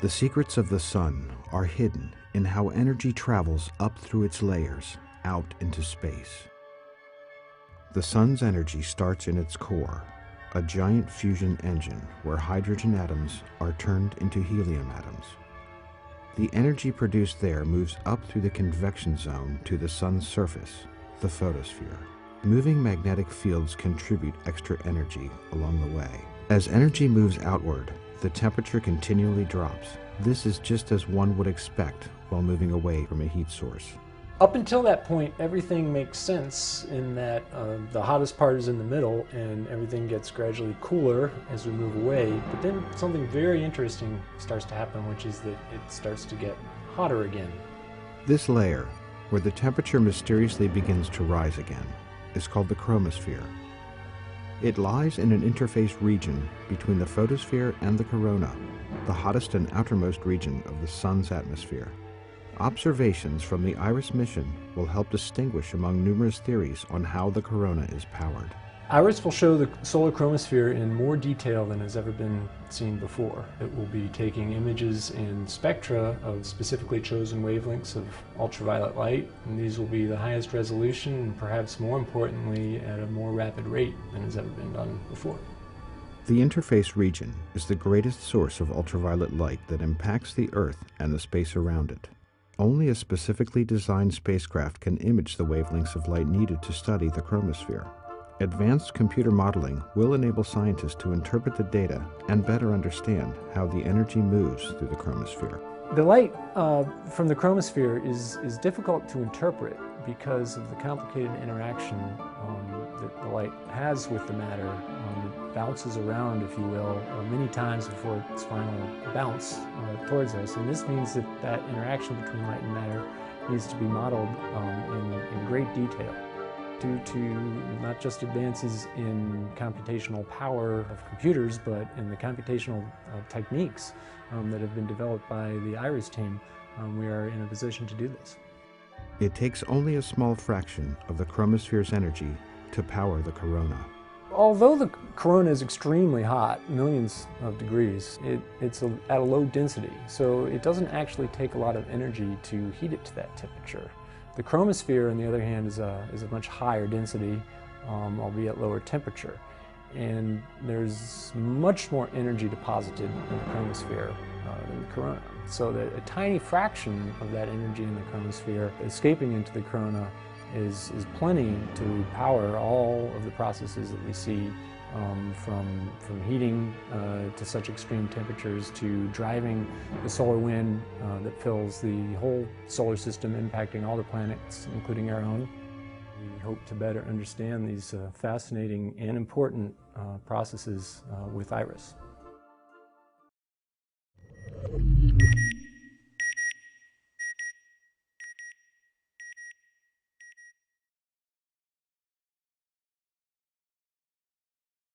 The secrets of the sun are hidden in how energy travels up through its layers, out into space. The sun's energy starts in its core, a giant fusion engine where hydrogen atoms are turned into helium atoms. The energy produced there moves up through the convection zone to the sun's surface, the photosphere. Moving magnetic fields contribute extra energy along the way. As energy moves outward, the temperature continually drops. This is just as one would expect while moving away from a heat source. Up until that point, everything makes sense in that the hottest part is in the middle and everything gets gradually cooler as we move away. But then something very interesting starts to happen, which is that it starts to get hotter again. This layer, where the temperature mysteriously begins to rise again, is called the chromosphere. It lies in an interface region between the photosphere and the corona, the hottest and outermost region of the sun's atmosphere. Observations from the IRIS mission will help distinguish among numerous theories on how the corona is powered. IRIS will show the solar chromosphere in more detail than has ever been seen before. It will be taking images and spectra of specifically chosen wavelengths of ultraviolet light, and these will be the highest resolution and perhaps more importantly at a more rapid rate than has ever been done before. The interface region is the greatest source of ultraviolet light that impacts the Earth and the space around it. Only a specifically designed spacecraft can image the wavelengths of light needed to study the chromosphere. Advanced computer modeling will enable scientists to interpret the data and better understand how the energy moves through the chromosphere. The light from the chromosphere is difficult to interpret because of the complicated interaction that the light has with the matter. It bounces around, if you will, many times before its final bounce towards us. And this means that that interaction between light and matter needs to be modeled in great detail, due to not just advances in computational power of computers, but in the computational techniques that have been developed by the IRIS team. We are in a position to do this. It takes only a small fraction of the chromosphere's energy to power the corona. Although the corona is extremely hot, millions of degrees, it's at a low density, so it doesn't actually take a lot of energy to heat it to that temperature. The chromosphere, on the other hand, is a much higher density, albeit lower temperature. And there's much more energy deposited in the chromosphere than the corona. So that a tiny fraction of that energy in the chromosphere escaping into the corona is plenty to power all of the processes that we see, from heating to such extreme temperatures to driving the solar wind that fills the whole solar system, impacting all the planets, including our own. We hope to better understand these fascinating and important processes with IRIS.